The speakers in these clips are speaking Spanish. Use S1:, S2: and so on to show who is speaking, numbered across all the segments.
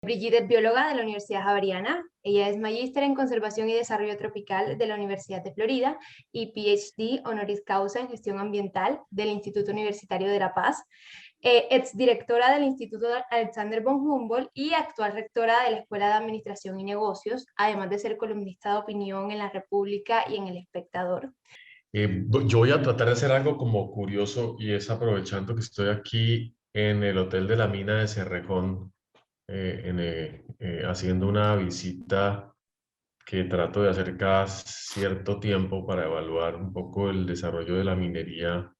S1: Brigitte es bióloga de la Universidad Javeriana. Ella es magíster en Conservación y Desarrollo Tropical de la Universidad de Florida y PhD honoris causa en Gestión Ambiental del Instituto Universitario de La Paz. Exdirectora del Instituto Alexander von Humboldt y actual rectora de la Escuela de Administración y Negocios, además de ser columnista de opinión en La República y en El Espectador.
S2: Yo voy a tratar de hacer algo como curioso, y es aprovechando que estoy aquí en el Hotel de la Mina de Cerrejón, haciendo una visita que trato de hacer cada cierto tiempo para evaluar un poco el desarrollo de la minería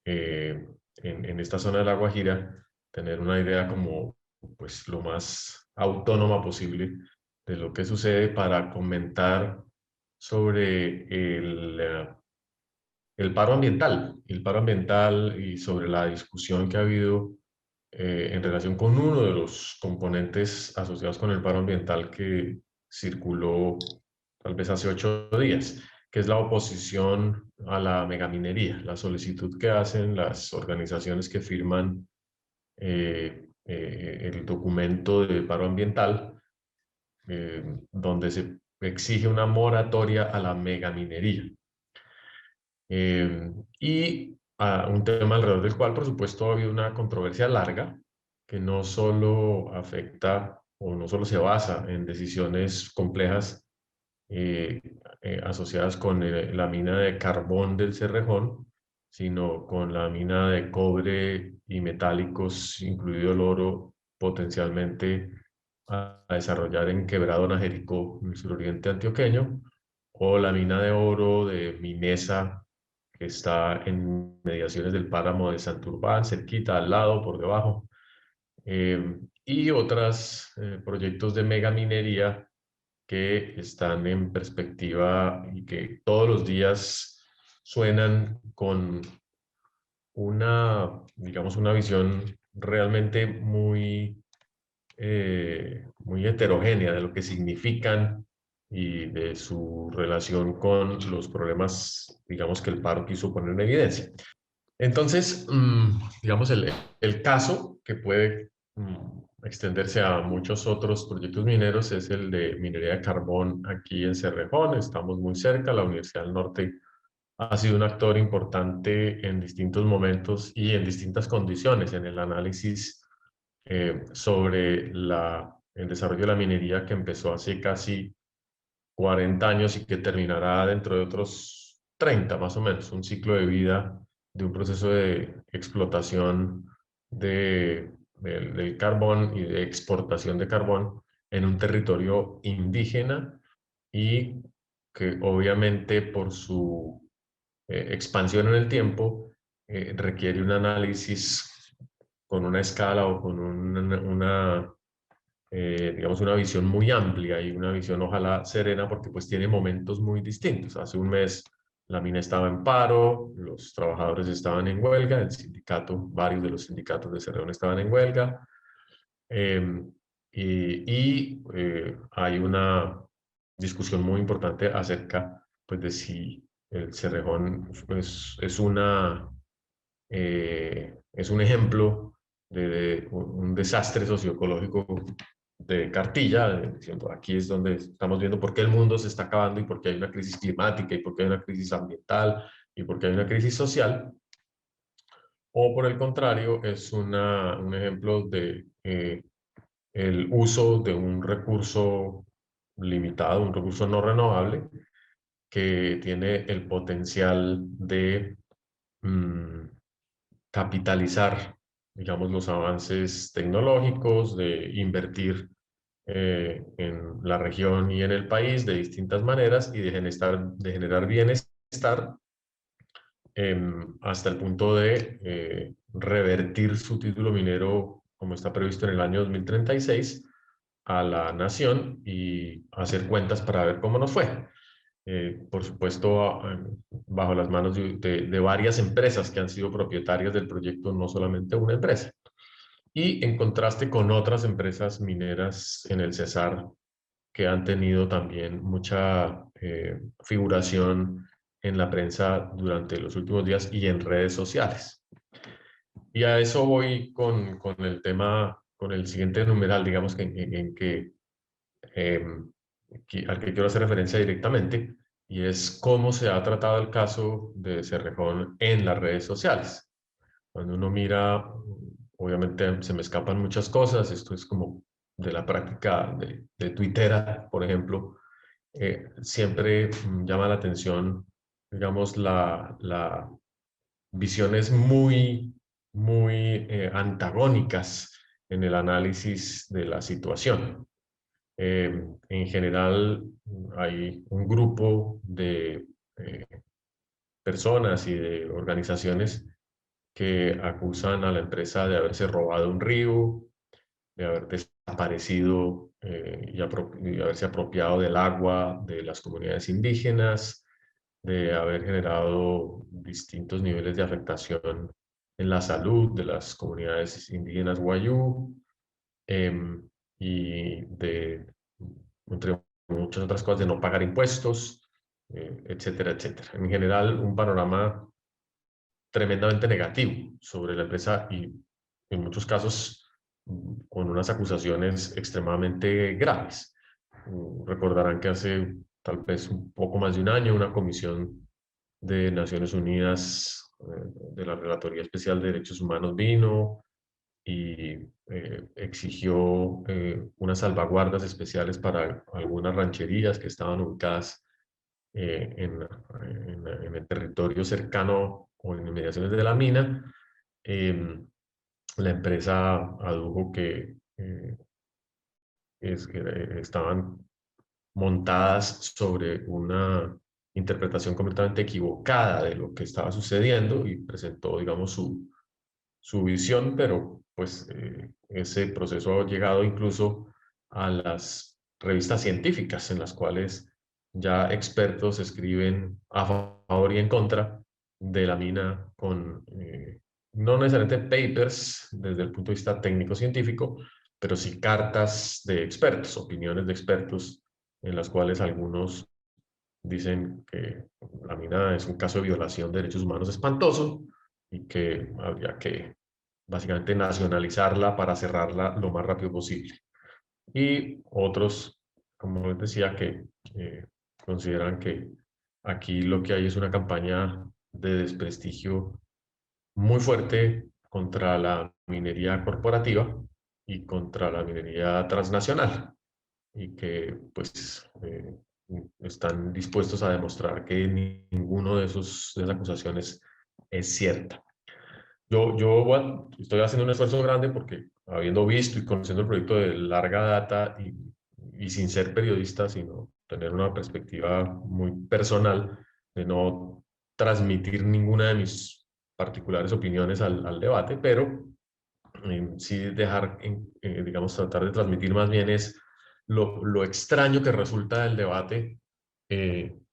S2: en esta zona de La Guajira, tener una idea como pues lo más autónoma posible de lo que sucede para comentar sobre el paro ambiental y sobre la discusión que ha habido en relación con uno de los componentes asociados con el paro ambiental que circuló tal vez hace 8 días, que es la oposición a la megaminería, la solicitud que hacen las organizaciones que firman el documento de paro ambiental, donde se exige una moratoria a la megaminería. Y un tema alrededor del cual, por supuesto, ha habido una controversia larga que no solo afecta o no solo se basa en decisiones complejas asociadas con la mina de carbón del Cerrejón, sino con la mina de cobre y metálicos, incluido el oro, potencialmente a desarrollar en Quebrado Jericó, en el suroriente antioqueño, o la mina de oro de Minesa, que está en mediaciones del páramo de Santurbán, cerquita, al lado, por debajo, y otros proyectos de megaminería que están en perspectiva y que todos los días suenan con digamos, una visión realmente muy heterogénea de lo que significan y de su relación con los problemas, digamos, que el paro quiso poner en evidencia. Entonces, digamos, el caso que puede extenderse a muchos otros proyectos mineros es el de minería de carbón aquí en Cerrejón. Estamos muy cerca. La Universidad del Norte ha sido un actor importante en distintos momentos y en distintas condiciones en el análisis sobre el desarrollo de la minería, que empezó hace casi 40 años y que terminará dentro de otros 30 más o menos, un ciclo de vida de un proceso de explotación del carbón y de exportación de carbón en un territorio indígena, y que obviamente por su expansión en el tiempo requiere un análisis con una escala o con digamos, una visión muy amplia y una visión ojalá serena, porque pues tiene momentos muy distintos. Hace un mes la mina estaba en paro, los trabajadores estaban en huelga, el sindicato, varios de los sindicatos de Cerrejón estaban en huelga, hay una discusión muy importante acerca pues de si el Cerrejón es un ejemplo de un desastre socioecológico de cartilla, diciendo aquí es donde estamos viendo por qué el mundo se está acabando y por qué hay una crisis climática y por qué hay una crisis ambiental y por qué hay una crisis social, o por el contrario es un ejemplo de el uso de un recurso limitado, un recurso no renovable, que tiene el potencial de capitalizar, digamos, los avances tecnológicos, de invertir en la región y en el país de distintas maneras y de generar bienestar hasta el punto de revertir su título minero, como está previsto en el año 2036, a la nación y hacer cuentas para ver cómo nos fue. Por supuesto, bajo las manos de varias empresas que han sido propietarias del proyecto, no solamente una empresa. Y en contraste con otras empresas mineras en el Cesar, que han tenido también mucha figuración en la prensa durante los últimos días y en redes sociales. Y a eso voy con el tema con el siguiente numeral, digamos que al que quiero hacer referencia directamente, y es cómo se ha tratado el caso de Cerrejón en las redes sociales. Cuando uno mira, obviamente se me escapan muchas cosas, esto es como de la práctica de Twitter, por ejemplo, siempre llama la atención, digamos, la visiones muy antagónicas en el análisis de la situación. En general, hay un grupo de personas y de organizaciones que acusan a la empresa de haberse robado un río, de haber desaparecido y haberse apropiado del agua de las comunidades indígenas, de haber generado distintos niveles de afectación en la salud de las comunidades indígenas Wayuu, y entre muchas otras cosas, de no pagar impuestos, etcétera, etcétera. En general, un panorama tremendamente negativo sobre la empresa y en muchos casos con unas acusaciones extremadamente graves. Recordarán que hace tal vez un poco más de un año una comisión de Naciones Unidas de la Relatoría Especial de Derechos Humanos vino y exigió unas salvaguardas especiales para algunas rancherías que estaban ubicadas en el territorio cercano o en inmediaciones de la mina. La empresa adujo que estaban montadas sobre una interpretación completamente equivocada de lo que estaba sucediendo y presentó, digamos, su visión, pero pues ese proceso ha llegado incluso a las revistas científicas en las cuales ya expertos escriben a favor y en contra de la mina con no necesariamente papers desde el punto de vista técnico-científico, pero sí cartas de expertos, opiniones de expertos en las cuales algunos dicen que la mina es un caso de violación de derechos humanos espantoso y que habría que básicamente nacionalizarla para cerrarla lo más rápido posible. Y otros, como les decía, que consideran que aquí lo que hay es una campaña de desprestigio muy fuerte contra la minería corporativa y contra la minería transnacional y que pues están dispuestos a demostrar que ninguno de esas acusaciones es cierta. Bueno, estoy haciendo un esfuerzo grande porque habiendo visto y conociendo el proyecto de larga data y sin ser periodista, sino tener una perspectiva muy personal de no transmitir ninguna de mis particulares opiniones al debate, pero sí dejar, digamos, tratar de transmitir más bien es lo extraño que resulta del debate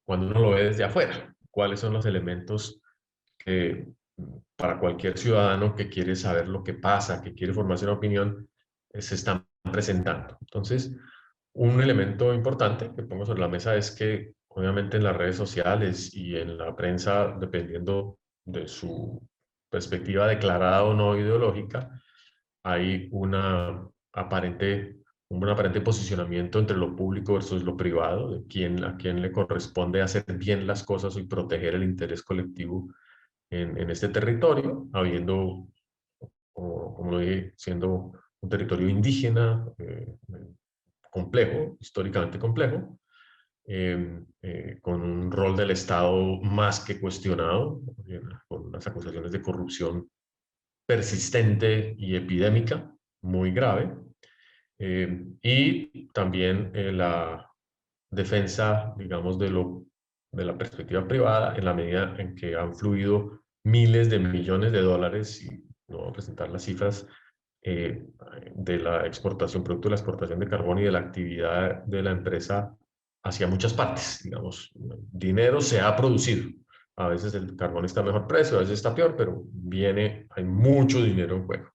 S2: cuando uno lo ve desde afuera. ¿Cuáles son los elementos que para cualquier ciudadano que quiere saber lo que pasa, que quiere formarse una opinión, se están presentando? Entonces, un elemento importante que pongo sobre la mesa es que obviamente en las redes sociales y en la prensa, dependiendo de su perspectiva declarada o no ideológica, hay un aparente posicionamiento entre lo público versus lo privado, de a quién le corresponde hacer bien las cosas y proteger el interés colectivo en este territorio, habiendo, como lo dije, siendo un territorio indígena complejo, históricamente complejo, con un rol del Estado más que cuestionado, con unas acusaciones de corrupción persistente y epidémica, muy grave, y también la defensa, digamos, de la perspectiva privada en la medida en que han fluido miles de millones de dólares, y no voy a presentar las cifras, de la exportación, producto de la exportación de carbón y de la actividad de la empresa hacia muchas partes. Digamos, dinero se ha producido. A veces el carbón está a mejor precio, a veces está peor, pero hay mucho dinero en juego.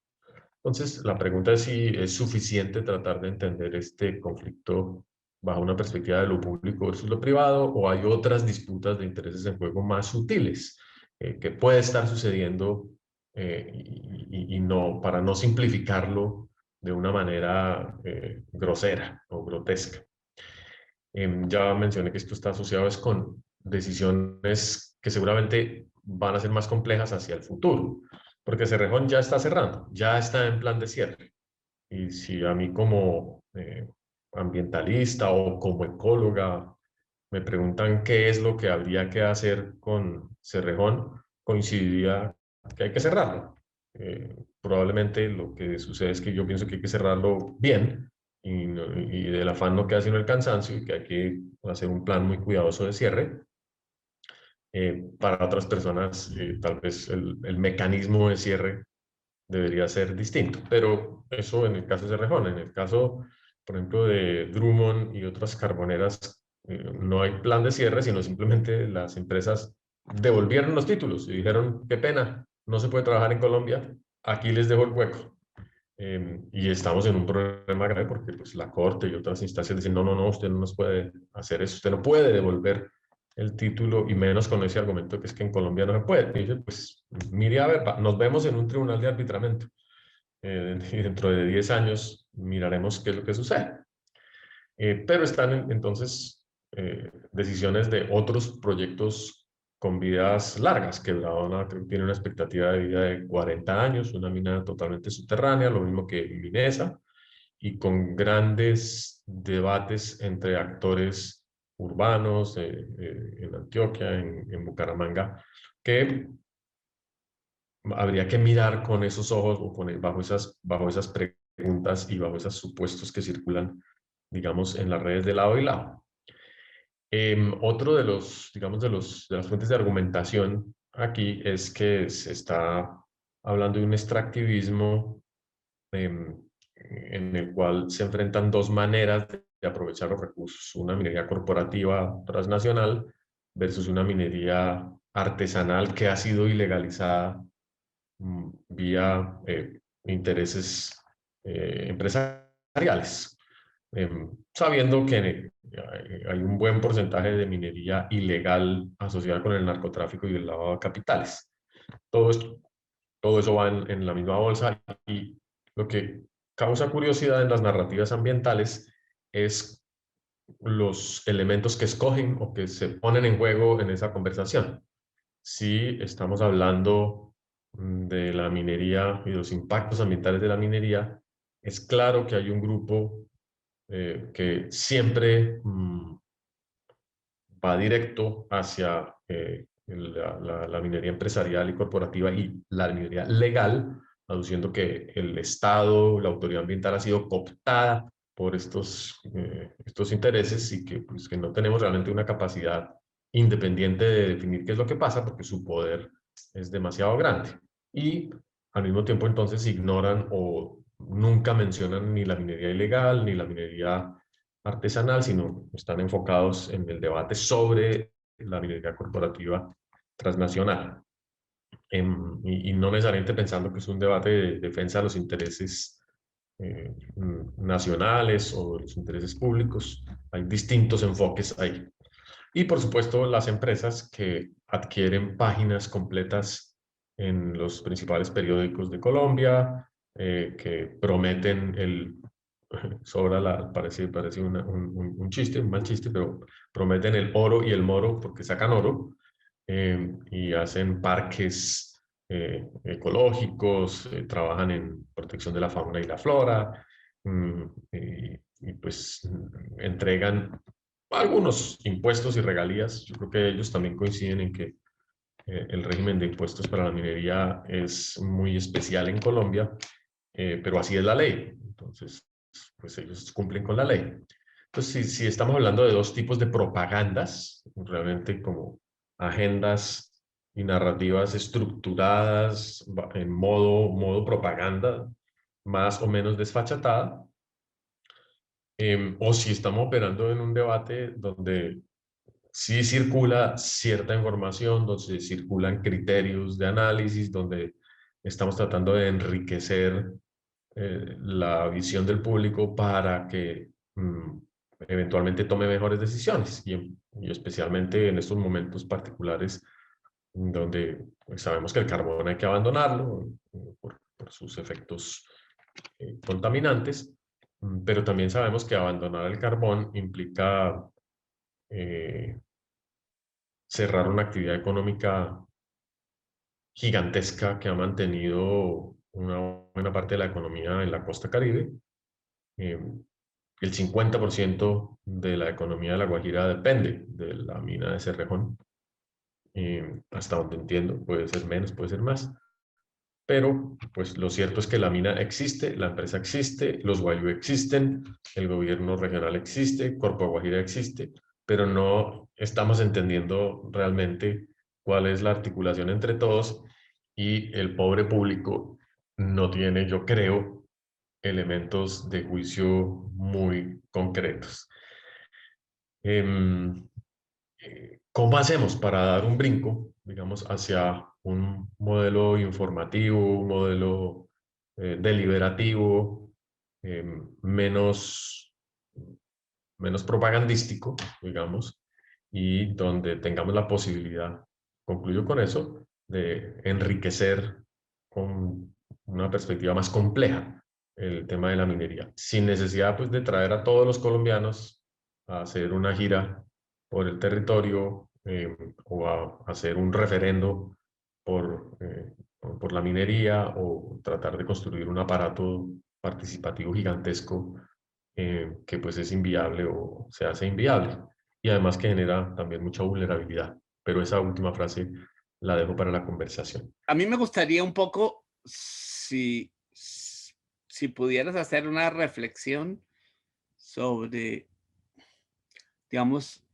S2: Entonces, la pregunta es si es suficiente tratar de entender este conflicto bajo una perspectiva de lo público versus lo privado, o hay otras disputas de intereses en juego más sutiles que puede estar sucediendo y no, para no simplificarlo de una manera grosera o grotesca. Ya mencioné que esto está asociado es con decisiones que seguramente van a ser más complejas hacia el futuro, porque Cerrejón ya está cerrando, ya está en plan de cierre. Y si a mí como ambientalista o como ecóloga me preguntan qué es lo que habría que hacer con Cerrejón, coincidiría que hay que cerrarlo. Probablemente lo que sucede es que yo pienso que hay que cerrarlo bien y del afán no queda sino el cansancio y que hay que hacer un plan muy cuidadoso de cierre. Para otras personas, tal vez el mecanismo de cierre debería ser distinto, pero eso en el caso de Cerrejón. En el caso, por ejemplo, de Drummond y otras carboneras, no hay plan de cierre, sino simplemente las empresas devolvieron los títulos y dijeron, qué pena, no se puede trabajar en Colombia, aquí les dejo el hueco. Y estamos en un problema grave porque pues, la Corte y otras instancias dicen, no, no, no, usted no nos puede hacer eso, usted no puede devolver el título y menos con ese argumento que es que en Colombia no se puede. Y dice, pues mire, a ver, nos vemos en un tribunal de arbitramiento y dentro de 10 años miraremos qué es lo que sucede. Pero están entonces decisiones de otros proyectos con vidas largas. Quebradona creo que tiene una expectativa de vida de 40 años, una mina totalmente subterránea, lo mismo que Minesa, y con grandes debates entre actores urbanos en Antioquia, en Bucaramanga, que habría que mirar con esos ojos o bajo esas preguntas y bajo esos supuestos que circulan, digamos, en las redes de lado y lado. Otro de los, digamos, de las fuentes de argumentación aquí es que se está hablando de un extractivismo en el cual se enfrentan dos maneras de aprovechar los recursos, una minería corporativa transnacional versus una minería artesanal que ha sido ilegalizada vía intereses empresariales, sabiendo que hay un buen porcentaje de minería ilegal asociada con el narcotráfico y el lavado de capitales. Todo esto, todo eso va en la misma bolsa y lo que causa curiosidad en las narrativas ambientales es los elementos que escogen o que se ponen en juego en esa conversación. Si estamos hablando de la minería y de los impactos ambientales de la minería, es claro que hay un grupo que siempre va directo hacia la minería empresarial y corporativa y la minería legal, aduciendo que el Estado, la autoridad ambiental ha sido cooptada por estos intereses y que, pues, que no tenemos realmente una capacidad independiente de definir qué es lo que pasa porque su poder es demasiado grande. Y al mismo tiempo entonces ignoran o nunca mencionan ni la minería ilegal ni la minería artesanal, sino están enfocados en el debate sobre la minería corporativa transnacional. Y no necesariamente pensando que es un debate de defensa de los intereses nacionales o de los intereses públicos. Hay distintos enfoques ahí. Y por supuesto las empresas que adquieren páginas completas en los principales periódicos de Colombia, que prometen parece un chiste, un mal chiste, pero prometen el oro y el moro porque sacan oro y hacen parques ecológicos, trabajan en protección de la fauna y la flora, y pues entregan algunos impuestos y regalías. Yo creo que ellos también coinciden en que el régimen de impuestos para la minería es muy especial en Colombia, pero así es la ley. Entonces, pues ellos cumplen con la ley. Entonces, si estamos hablando de dos tipos de propagandas, realmente como agendas y narrativas estructuradas en modo propaganda, más o menos desfachatada, o si estamos operando en un debate donde sí circula cierta información, donde circulan criterios de análisis, donde estamos tratando de enriquecer la visión del público para que eventualmente tome mejores decisiones y especialmente en estos momentos particulares donde pues, sabemos que el carbón hay que abandonarlo por sus efectos contaminantes, pero también sabemos que abandonar el carbón implica cerrar una actividad económica gigantesca que ha mantenido una buena parte de la economía en la costa Caribe. El 50% de la economía de La Guajira depende de la mina de Cerrejón. Hasta donde entiendo, puede ser menos, puede ser más. Pero pues lo cierto es que la mina existe, la empresa existe, los Guayú existen, el gobierno regional existe, Corpo Guajira existe, pero no estamos entendiendo realmente cuál es la articulación entre todos y el pobre público no tiene, yo creo, elementos de juicio muy concretos. ¿Cómo hacemos para dar un brinco, digamos, hacia un modelo informativo, un modelo deliberativo, menos, menos propagandístico, digamos, y donde tengamos la posibilidad, concluyo con eso, de enriquecer con una perspectiva más compleja el tema de la minería, sin necesidad pues, de traer a todos los colombianos a hacer una gira por el territorio o a hacer un referendo por la minería o tratar de construir un aparato participativo gigantesco que pues es inviable o se hace inviable y además que genera también mucha vulnerabilidad. Pero esa última frase la dejo para la conversación.
S3: A mí me gustaría un poco si pudieras hacer una reflexión sobre, digamos,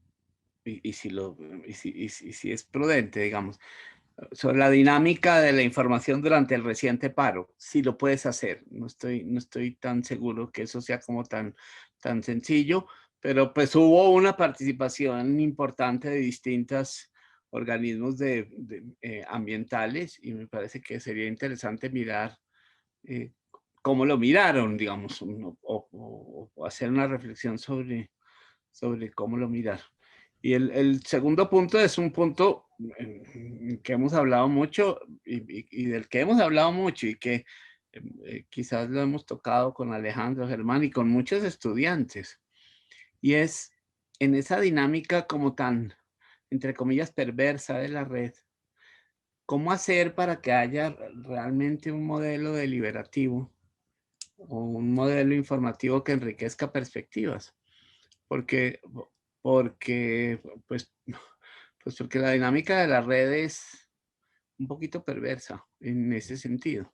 S3: y si es prudente, digamos, sobre la dinámica de la información durante el reciente paro, si lo puedes hacer. No estoy tan seguro que eso sea como tan sencillo, pero pues hubo una participación importante de distintos organismos ambientales y me parece que sería interesante mirar cómo lo miraron, digamos, o hacer una reflexión sobre cómo lo miraron. Y el segundo punto es un punto que hemos hablado mucho y del que hemos hablado mucho y que quizás lo hemos tocado con Alejandro Germán y con muchos estudiantes. Y es en esa dinámica como tan, entre comillas, perversa de la red, ¿cómo hacer para que haya realmente un modelo deliberativo o un modelo informativo que enriquezca perspectivas? Porque pues porque la dinámica de la red es un poquito perversa en ese sentido.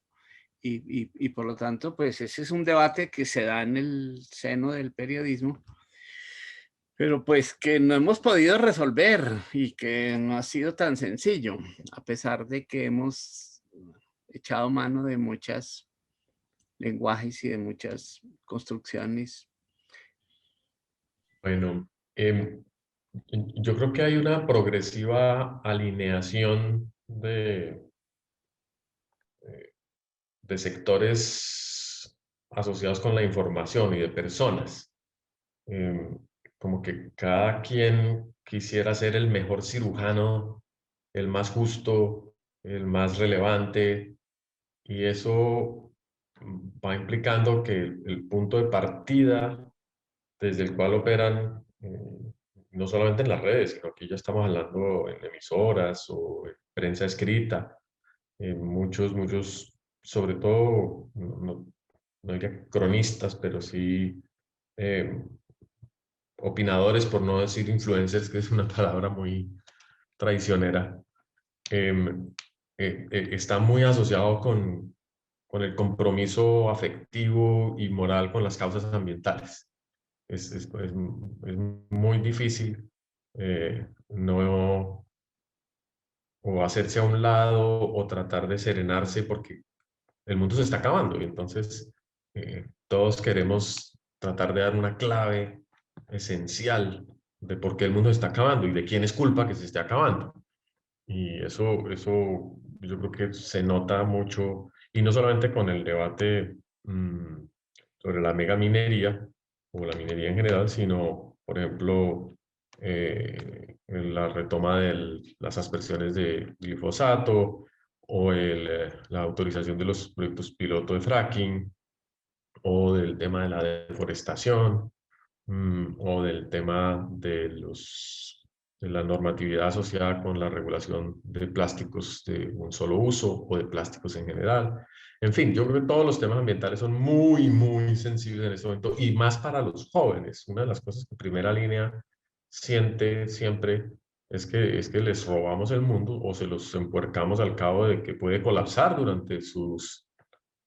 S3: Y por lo tanto, pues ese es un debate que se da en el seno del periodismo, pero pues que no hemos podido resolver y que no ha sido tan sencillo, a pesar de que hemos echado mano de muchos lenguajes y de muchas construcciones.
S2: Bueno, yo creo que hay una progresiva alineación de sectores asociados con la información y de personas. Como que cada quien quisiera ser el mejor cirujano, el más justo, el más relevante, y eso va implicando que el punto de partida desde el cual operan, no solamente en las redes, sino que ya estamos hablando en emisoras o en prensa escrita, muchos, sobre todo, no diría cronistas, pero sí opinadores, por no decir influencers, que es una palabra muy traicionera, está muy asociado con el compromiso afectivo y moral con las causas ambientales. Es muy difícil no o hacerse a un lado o tratar de serenarse porque el mundo se está acabando y entonces todos queremos tratar de dar una clave esencial de por qué el mundo se está acabando y de quién es culpa que se esté acabando. Y eso yo creo que se nota mucho, y no solamente con el debate sobre la megaminería o la minería en general, sino, por ejemplo, en la retoma de las aspersiones de glifosato o la autorización de los proyectos piloto de fracking, o del tema de la deforestación, o del tema de la normatividad asociada con la regulación de plásticos de un solo uso o de plásticos en general. En fin, yo creo que todos los temas ambientales son muy, muy sensibles en este momento y más para los jóvenes. Una de las cosas que Primera Línea siente siempre es que les robamos el mundo o se los empuercamos al cabo de que puede colapsar durante sus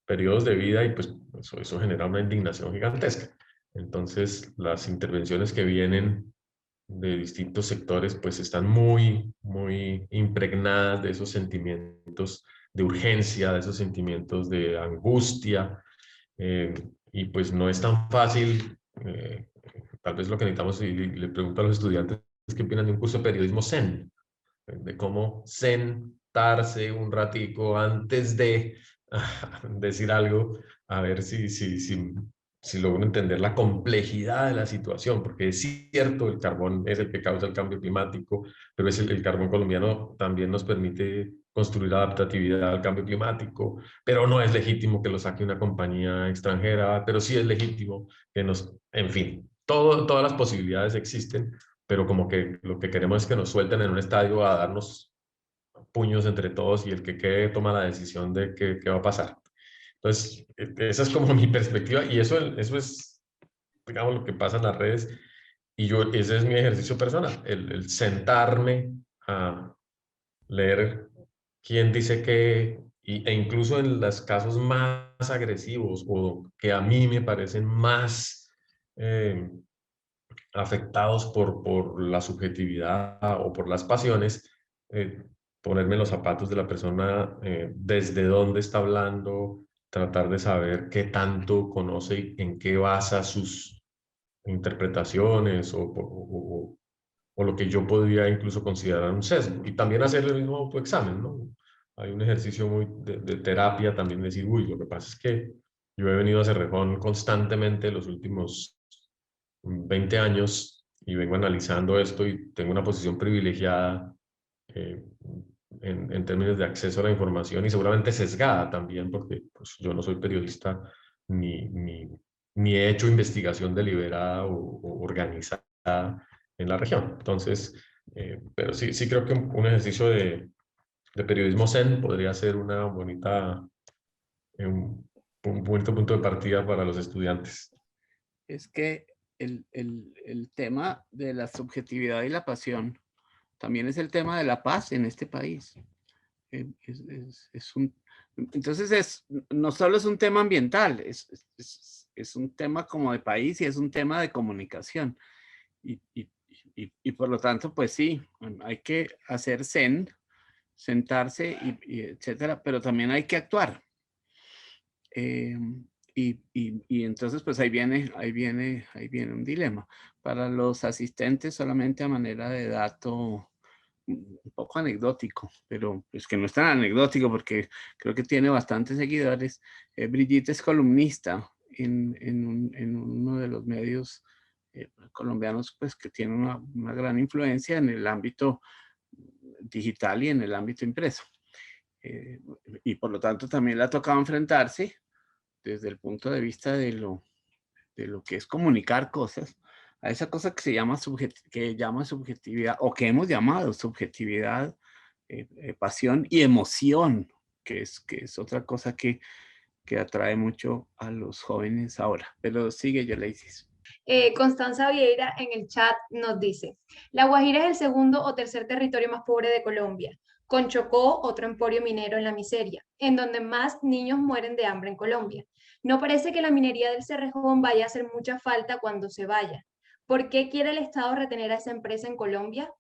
S2: periodos de vida y pues eso genera una indignación gigantesca. Entonces, las intervenciones que vienen de distintos sectores pues están muy, muy impregnadas de esos sentimientos de urgencia, de esos sentimientos de angustia, y pues no es tan fácil. Tal vez lo que necesitamos, y le pregunto a los estudiantes qué opinan de un curso de periodismo zen, de cómo sentarse un ratico antes de decir algo, a ver si logro entender la complejidad de la situación, porque es cierto, el carbón es el que causa el cambio climático, pero el carbón colombiano también nos permite construir adaptatividad al cambio climático, pero no es legítimo que lo saque una compañía extranjera, pero sí es legítimo que en fin, todas las posibilidades existen, pero como que lo que queremos es que nos suelten en un estadio a darnos puños entre todos y el que quede toma la decisión de qué va a pasar. Entonces, esa es como mi perspectiva y eso es, digamos, lo que pasa en las redes y ese es mi ejercicio personal, el sentarme a leer quién dice qué e incluso en los casos más agresivos o que a mí me parecen más afectados por la subjetividad o por las pasiones, ponerme los zapatos de la persona, desde dónde está hablando, tratar de saber qué tanto conoce y en qué basa sus interpretaciones o lo que yo podría incluso considerar un sesgo. Y también hacer el mismo autoexamen, ¿no? Hay un ejercicio muy de terapia también, decir, uy, lo que pasa es que yo he venido a Cerrejón constantemente los últimos 20 años y vengo analizando esto y tengo una posición privilegiada, eh, en términos de acceso a la información y seguramente sesgada también porque pues, yo no soy periodista ni he hecho investigación deliberada o organizada en la región. Entonces, pero sí creo que un ejercicio de periodismo zen podría ser una bonita, un bonito punto de partida para los estudiantes.
S3: Es que el tema de la subjetividad y la pasión también es el tema de la paz en este país. Entonces no solo es un tema ambiental, es un tema como de país y es un tema de comunicación. Y por lo tanto, pues sí, hay que hacer zen, sentarse y etcétera, pero también hay que actuar. Y entonces, pues ahí viene un dilema. Para los asistentes, solamente a manera de dato un poco anecdótico, pero es que no es tan anecdótico porque creo que tiene bastantes seguidores. Brigitte es columnista en uno de los medios colombianos, pues que tiene una gran influencia en el ámbito digital y en el ámbito impreso. Y por lo tanto también le ha tocado enfrentarse desde el punto de vista de lo que es comunicar cosas, a esa cosa que se llama subjetividad o que hemos llamado subjetividad, pasión y emoción, que es otra cosa que atrae mucho a los jóvenes ahora. Pero sigue, Yoleisis.
S1: Constanza Vieira en el chat nos dice, La Guajira es el segundo o tercer territorio más pobre de Colombia, con Chocó, otro emporio minero en la miseria, en donde más niños mueren de hambre en Colombia. No parece que la minería del Cerrejón vaya a hacer mucha falta cuando se vaya. ¿Por qué quiere el Estado retener a esa empresa en Colombia?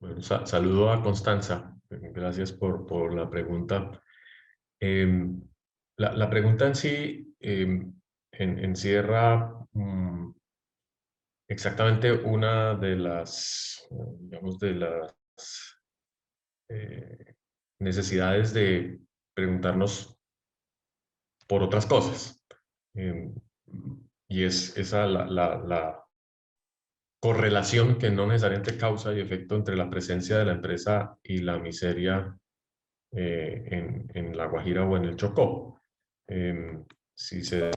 S2: Bueno, saludo a Constanza. Gracias por la pregunta. La pregunta en sí encierra exactamente una de las, digamos, de las necesidades de preguntarnos por otras cosas. Y es esa la correlación que no necesariamente causa y efecto entre la presencia de la empresa y la miseria en La Guajira o en el Chocó. Si se debe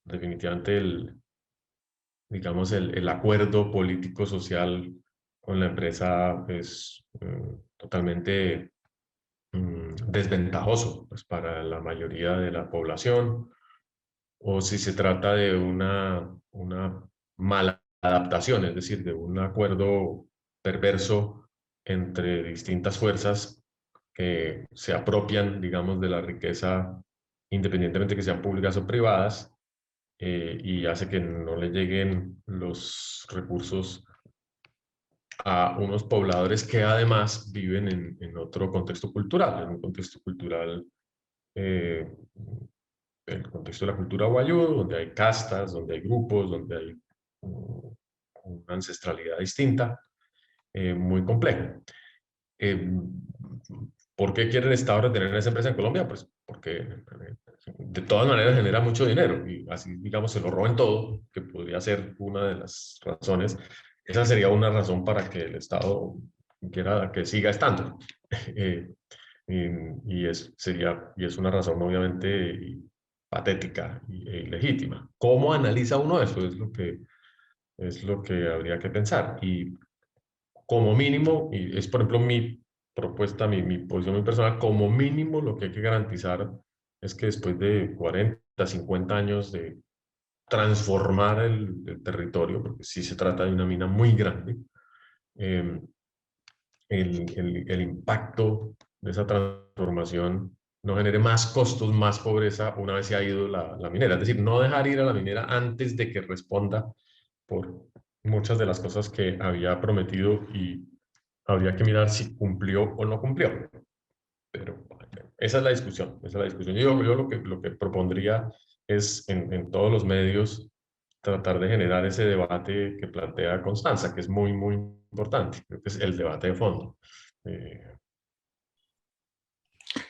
S2: definitivamente digamos, el acuerdo político-social con la empresa es totalmente desventajoso pues, para la mayoría de la población, o si se trata de una mala adaptación, es decir, de un acuerdo perverso entre distintas fuerzas que se apropian, digamos, de la riqueza, independientemente que sean públicas o privadas, y hace que no le lleguen los recursos a unos pobladores que además viven en otro contexto cultural, en un contexto cultural, el contexto de la cultura guayú, donde hay castas, donde hay grupos, donde hay una ancestralidad distinta, muy complejo. ¿Por qué quiere el Estado retener esa empresa en Colombia? Pues porque de todas maneras genera mucho dinero y así, digamos, se lo roben todo, que podría ser una de las razones. Esa sería una razón para que el Estado quiera que siga estando. Y es una razón obviamente patética e ilegítima. ¿Cómo analiza uno eso? Es lo que habría que pensar. Y como mínimo, y es por ejemplo mi propuesta, mi posición muy personal, como mínimo lo que hay que garantizar es que después de 40, 50 años de transformar el territorio, porque sí se trata de una mina muy grande, eh, el impacto de esa transformación no genere más costos, más pobreza una vez se ha ido la minera. Es decir, no dejar ir a la minera antes de que responda por muchas de las cosas que había prometido y habría que mirar si cumplió o no cumplió. Pero esa es la discusión, esa es la discusión. Yo lo que propondría es en todos los medios tratar de generar ese debate que plantea Constanza, que es muy, muy importante. Creo que es el debate de fondo.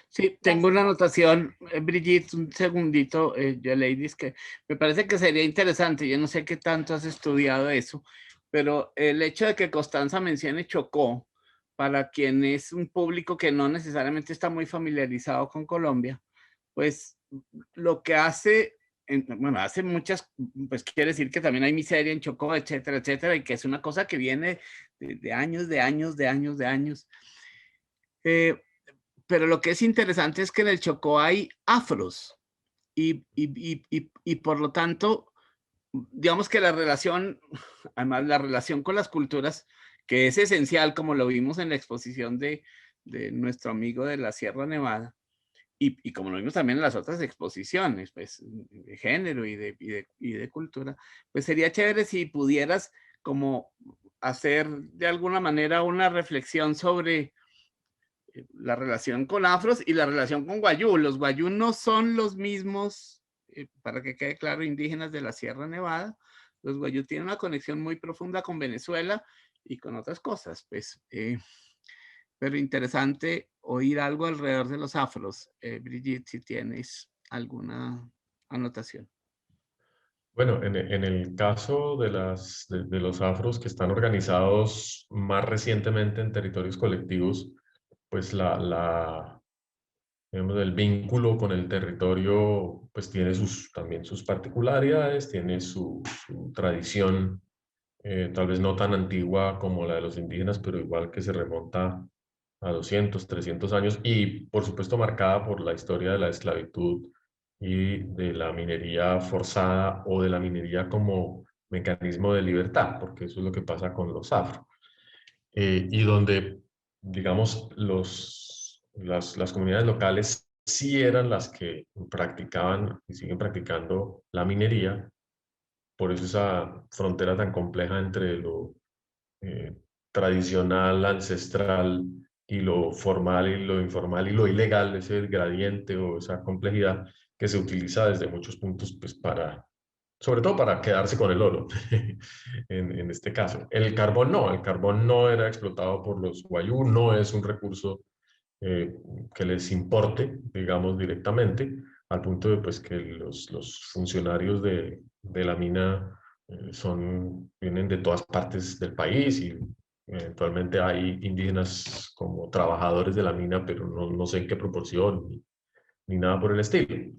S3: Sí, tengo una anotación, Brigitte, un segundito, yo leí, que me parece que sería interesante, yo no sé qué tanto has estudiado eso, pero el hecho de que Constanza mencione Chocó, para quien es un público que no necesariamente está muy familiarizado con Colombia, pues lo que hace, bueno, hace muchas, pues quiere decir que también hay miseria en Chocó, etcétera, etcétera, y que es una cosa que viene de años, de años, de años, de años. Pero lo que es interesante es que en el Chocó hay afros y por lo tanto, digamos que la relación, además la relación con las culturas, que es esencial, como lo vimos en la exposición de nuestro amigo de la Sierra Nevada, y como lo vimos también en las otras exposiciones, pues, de género y de cultura, pues sería chévere si pudieras como hacer de alguna manera una reflexión sobre la relación con afros y la relación con guayú. Los guayú no son los mismos, para que quede claro, indígenas de la Sierra Nevada. Los guayú tienen una conexión muy profunda con Venezuela y con otras cosas, pues. Pero interesante oír algo alrededor de los afros. Brigitte, si tienes alguna anotación.
S2: Bueno, en el caso de los afros que están organizados más recientemente en territorios colectivos, pues digamos, el vínculo con el territorio pues tiene también sus particularidades, tiene su tradición, tal vez no tan antigua como la de los indígenas, pero igual que se remonta a 200, 300 años y por supuesto marcada por la historia de la esclavitud y de la minería forzada o de la minería como mecanismo de libertad, porque eso es lo que pasa con los afro. Y donde, digamos, las comunidades locales sí eran las que practicaban y siguen practicando la minería, por eso esa frontera tan compleja entre lo eh, tradicional, ancestral, y lo formal y lo informal y lo ilegal, ese gradiente o esa complejidad que se utiliza desde muchos puntos pues sobre todo para quedarse con el oro, en este caso. El carbón no era explotado por los guayú, no es un recurso que les importe, digamos, directamente, al punto de pues, que los funcionarios de la mina vienen de todas partes del país y Eventualmente hay indígenas como trabajadores de la mina, pero no sé en qué proporción ni nada por el estilo.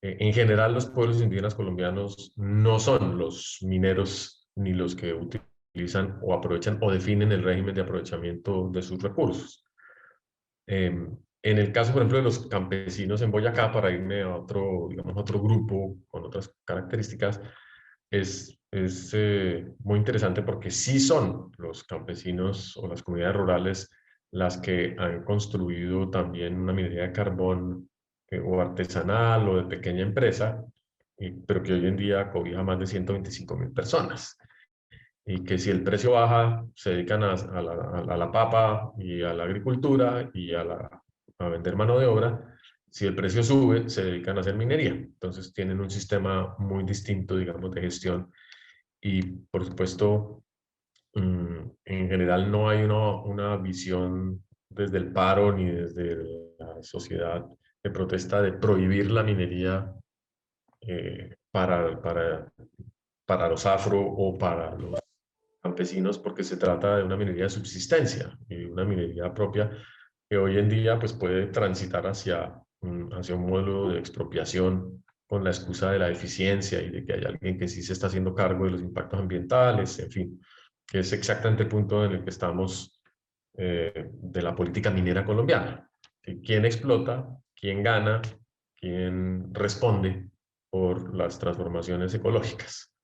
S2: En general, los pueblos indígenas colombianos no son los mineros ni los que utilizan o aprovechan o definen el régimen de aprovechamiento de sus recursos. En el caso, por ejemplo, de los campesinos en Boyacá, para irme a otro, digamos, otro grupo con otras características, es muy interesante porque sí son los campesinos o las comunidades rurales las que han construido también una minería de carbón o artesanal o de pequeña empresa, pero que hoy en día cobija más de 125.000 personas. Y que si el precio baja, se dedican a la papa y a la agricultura y a vender mano de obra. Si el precio sube, se dedican a hacer minería. Entonces tienen un sistema muy distinto, digamos, de gestión. Y por supuesto, en general no hay una visión desde el paro ni desde la sociedad de protesta de prohibir la minería para los afro o para los campesinos, porque se trata de una minería de subsistencia y una minería propia que hoy en día pues, puede transitar hacia un modelo de expropiación con la excusa de la eficiencia y de que hay alguien que sí se está haciendo cargo de los impactos ambientales, en fin, que es exactamente el punto en el que estamos de la política minera colombiana. ¿Quién explota? ¿Quién gana? ¿Quién responde por las transformaciones ecológicas?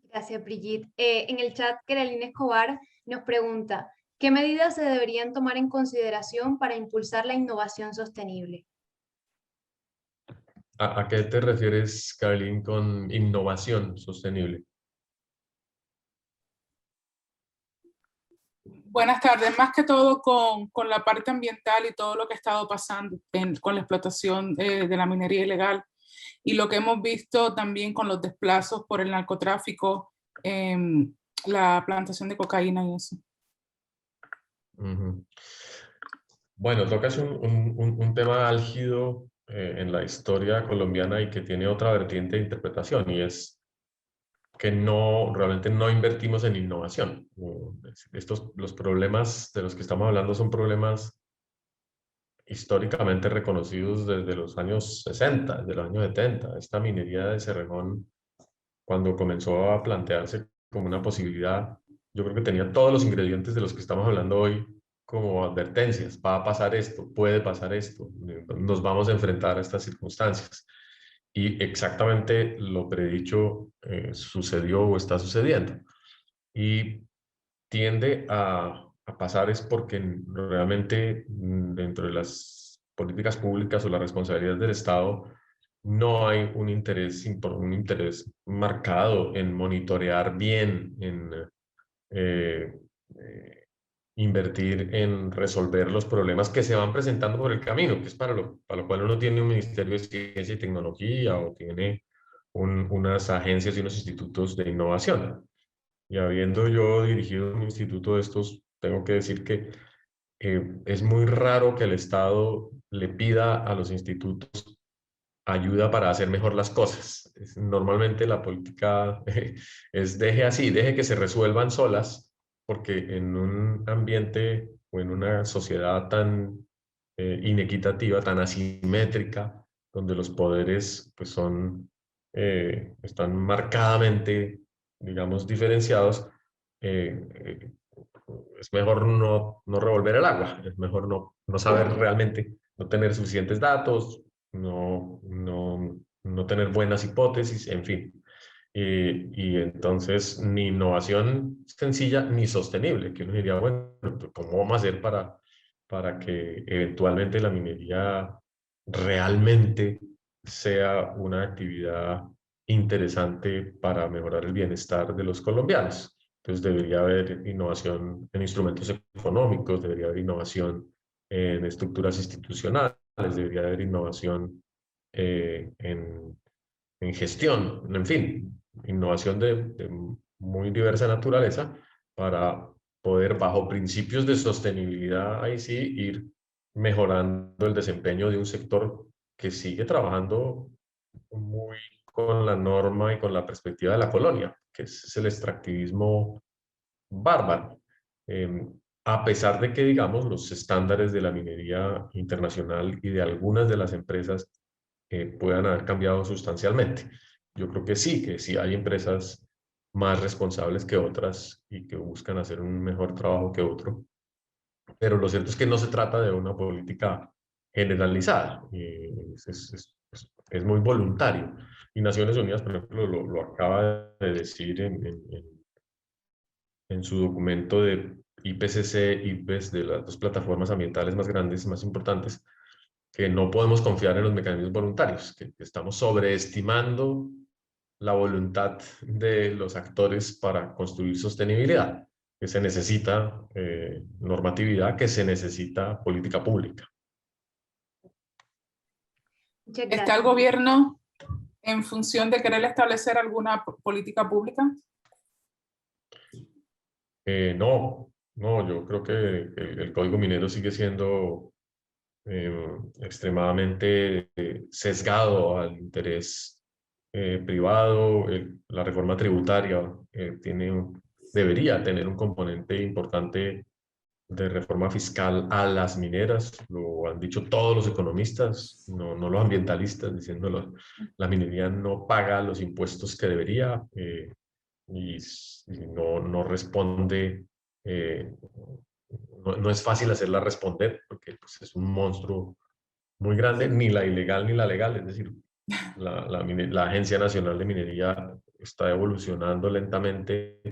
S1: Gracias, Brigitte. En el chat, Keralina Escobar nos pregunta, ¿qué medidas se deberían tomar en consideración para impulsar la innovación sostenible?
S2: ¿A qué te refieres, Carlin, con innovación sostenible?
S4: Buenas tardes. Más que todo con la parte ambiental y todo lo que ha estado pasando con la explotación de la minería ilegal y lo que hemos visto también con los desplazos por el narcotráfico, la plantación de cocaína y eso.
S2: Bueno, tocas un tema álgido en la historia colombiana y que tiene otra vertiente de interpretación, y es que realmente no invertimos en innovación. Los problemas de los que estamos hablando son problemas históricamente reconocidos desde los años 60, desde los años 70. Esta minería de Cerrejón, cuando comenzó a plantearse como una posibilidad, yo creo que tenía todos los ingredientes de los que estamos hablando hoy como advertencias. Va a pasar esto, puede pasar esto, nos vamos a enfrentar a estas circunstancias. Y exactamente lo predicho sucedió o está sucediendo. Y tiende a pasar es porque realmente dentro de las políticas públicas o las responsabilidades del Estado no hay un interés marcado en monitorear bien, en eh, invertir en resolver los problemas que se van presentando por el camino, que es para lo cual uno tiene un Ministerio de Ciencia y Tecnología o tiene unas agencias y unos institutos de innovación. Y habiendo yo dirigido un instituto de estos, tengo que decir que es muy raro que el Estado le pida a los institutos ayuda para hacer mejor las cosas. Normalmente la política es deje que se resuelvan solas, porque en un ambiente o en una sociedad tan inequitativa, tan asimétrica, donde los poderes pues, están marcadamente, digamos, diferenciados, es mejor no revolver el agua, es mejor no saber realmente, no tener suficientes datos, no tener buenas hipótesis, en fin. Y entonces ni innovación sencilla ni sostenible, que uno diría, bueno, ¿cómo vamos a hacer para que eventualmente la minería realmente sea una actividad interesante para mejorar el bienestar de los colombianos? Entonces debería haber innovación en instrumentos económicos, debería haber innovación en estructuras institucionales, debería haber innovación en gestión, en fin, innovación de muy diversa naturaleza para poder, bajo principios de sostenibilidad, ahí sí, ir mejorando el desempeño de un sector que sigue trabajando muy con la norma y con la perspectiva de la colonia, que es el extractivismo bárbaro. A pesar de que, digamos, los estándares de la minería internacional y de algunas de las empresas puedan haber cambiado sustancialmente. Yo creo que sí hay empresas más responsables que otras y que buscan hacer un mejor trabajo que otro, pero lo cierto es que no se trata de una política generalizada, es muy voluntario. Y Naciones Unidas, por ejemplo, lo acaba de decir en su documento de IPCC, IPBES, de las dos plataformas ambientales más grandes y más importantes, que no podemos confiar en los mecanismos voluntarios, que estamos sobreestimando la voluntad de los actores para construir sostenibilidad, que se necesita normatividad, que se necesita política pública.
S1: Muchas
S4: ¿Está
S1: gracias.
S4: el gobierno en función de querer establecer alguna política pública?
S2: No, yo creo que el Código Minero sigue siendo extremadamente sesgado al interés privado. La reforma tributaria debería tener un componente importante de reforma fiscal a las mineras, lo han dicho todos los economistas, no los ambientalistas, diciendo la minería no paga los impuestos que debería y no responde, no es fácil hacerla responder porque pues, es un monstruo muy grande, ni la ilegal ni la legal, es decir, la Agencia Nacional de Minería está evolucionando lentamente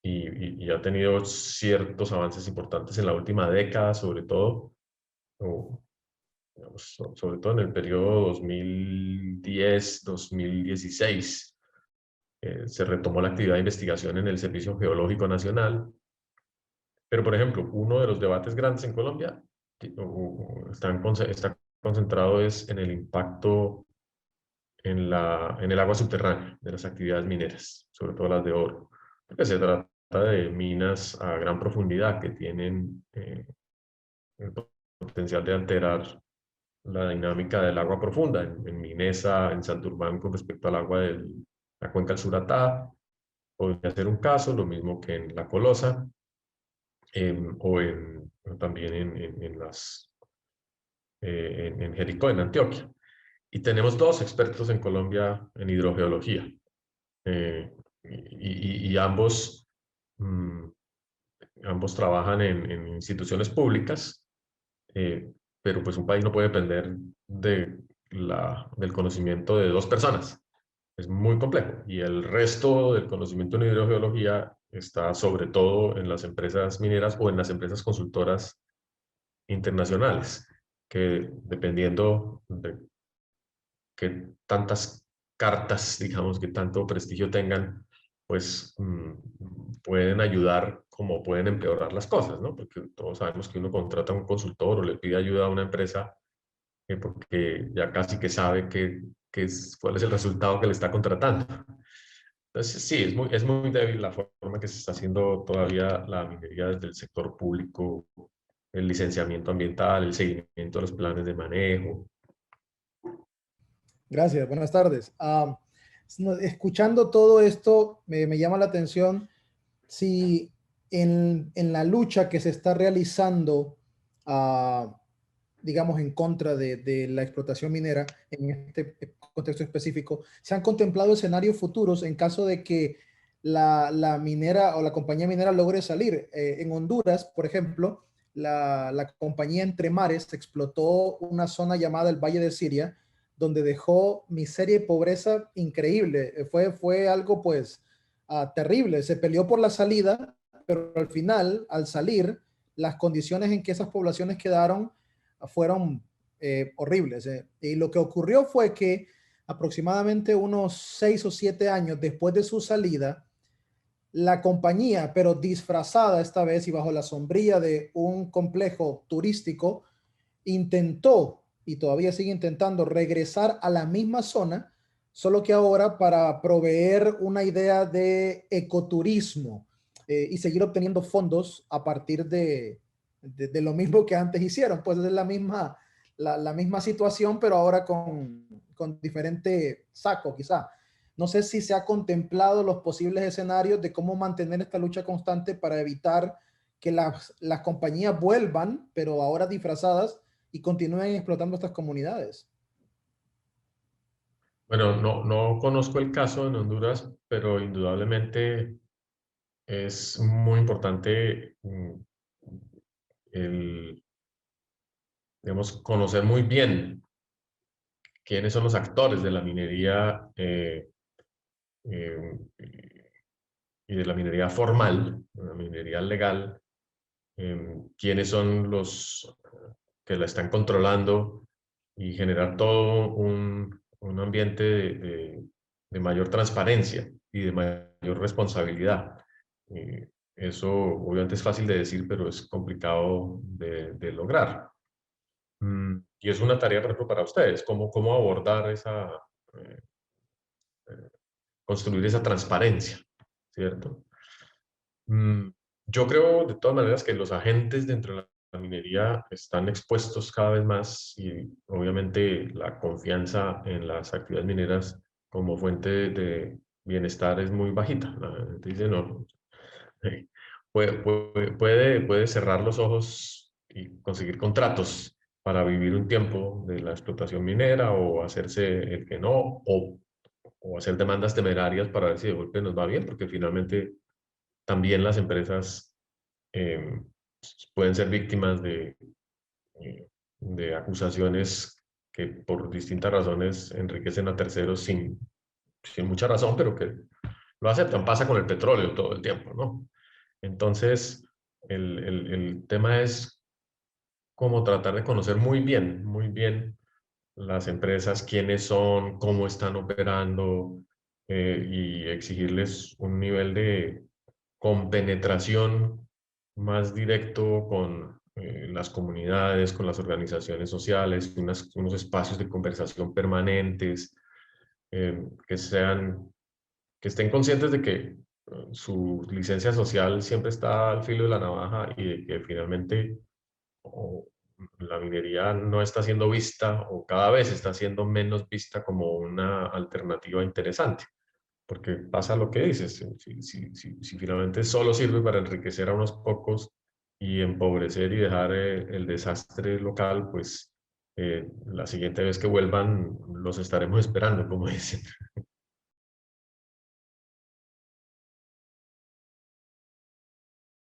S2: y ha tenido ciertos avances importantes en la última década, sobre todo, digamos, sobre todo en el periodo 2010-2016. Se retomó la actividad de investigación en el Servicio Geológico Nacional, pero por ejemplo, uno de los debates grandes en Colombia está concentrado en el impacto en el agua subterránea de las actividades mineras, sobre todo las de oro, porque se trata de minas a gran profundidad que tienen el potencial de alterar la dinámica del agua profunda. En Minesa, en Santurbán, con respecto al agua de la cuenca del Suratá, podría ser un caso, lo mismo que en La Colosa, también en Jericó, en Antioquia. Y tenemos dos expertos en Colombia en hidrogeología. Y ambos trabajan en instituciones públicas, pero pues un país no puede depender del conocimiento de dos personas. Es muy complejo. Y el resto del conocimiento en hidrogeología está sobre todo en las empresas mineras o en las empresas consultoras internacionales, que dependiendo de que tantas cartas, digamos, que tanto prestigio tengan, pues pueden ayudar como pueden empeorar las cosas, ¿no? Porque todos sabemos que uno contrata a un consultor o le pide ayuda a una empresa porque ya casi que sabe cuál es el resultado que le está contratando. Entonces, sí, es muy débil la forma que se está haciendo todavía la minería desde el sector público, el licenciamiento ambiental, el seguimiento de los planes de manejo.
S5: Gracias, buenas tardes. Escuchando todo esto, me llama la atención si en la lucha que se está realizando, digamos, en contra de la explotación minera, en este contexto específico, se han contemplado escenarios futuros en caso de que la minera o la compañía minera logre salir. En Honduras, por ejemplo, la compañía Entre Mares explotó una zona llamada el Valle de Siria, donde dejó miseria y pobreza increíble. Fue algo pues terrible. Se peleó por la salida, pero al final, al salir, las condiciones en que esas poblaciones quedaron fueron horribles. Y lo que ocurrió fue que aproximadamente unos 6 o 7 años después de su salida, la compañía, pero disfrazada esta vez y bajo la sombrilla de un complejo turístico, intentó y todavía sigue intentando regresar a la misma zona, solo que ahora para proveer una idea de ecoturismo y seguir obteniendo fondos a partir de lo mismo que antes hicieron. Pues es la misma situación, pero ahora con diferente saco quizá. No sé si se ha contemplado los posibles escenarios de cómo mantener esta lucha constante para evitar que las compañías vuelvan, pero ahora disfrazadas, y continúen explotando estas comunidades.
S2: Bueno, no conozco el caso en Honduras, pero indudablemente es muy importante digamos, conocer muy bien quiénes son los actores de la minería eh, y de la minería formal, la minería legal, quiénes son los que la están controlando y generar todo un ambiente de mayor transparencia y de mayor responsabilidad. Eso obviamente es fácil de decir, pero es complicado de lograr. Y es una tarea, por ejemplo, para ustedes, cómo abordar eh, eh, construir esa transparencia, ¿cierto? Yo creo, de todas maneras, que los agentes dentro de la minería están expuestos cada vez más y obviamente la confianza en las actividades mineras como fuente de bienestar es muy bajita. La gente dice, no, puede cerrar los ojos y conseguir contratos para vivir un tiempo de la explotación minera o hacerse el que no, o hacer demandas temerarias para ver si de golpe nos va bien, porque finalmente también las empresas pueden ser víctimas de acusaciones que por distintas razones enriquecen a terceros sin mucha razón, pero que lo aceptan. Pasa con el petróleo todo el tiempo, ¿no? Entonces, el tema es cómo tratar de conocer muy bien las empresas, quiénes son, cómo están operando y exigirles un nivel de compenetración más directo con las comunidades, con las organizaciones sociales, unos espacios de conversación permanentes, que que estén conscientes de que su licencia social siempre está al filo de la navaja y de que finalmente la minería no está siendo vista o cada vez está siendo menos vista como una alternativa interesante. Porque pasa lo que dices, si finalmente solo sirve para enriquecer a unos pocos y empobrecer y dejar el desastre local, pues la siguiente vez que vuelvan los estaremos esperando, como dicen.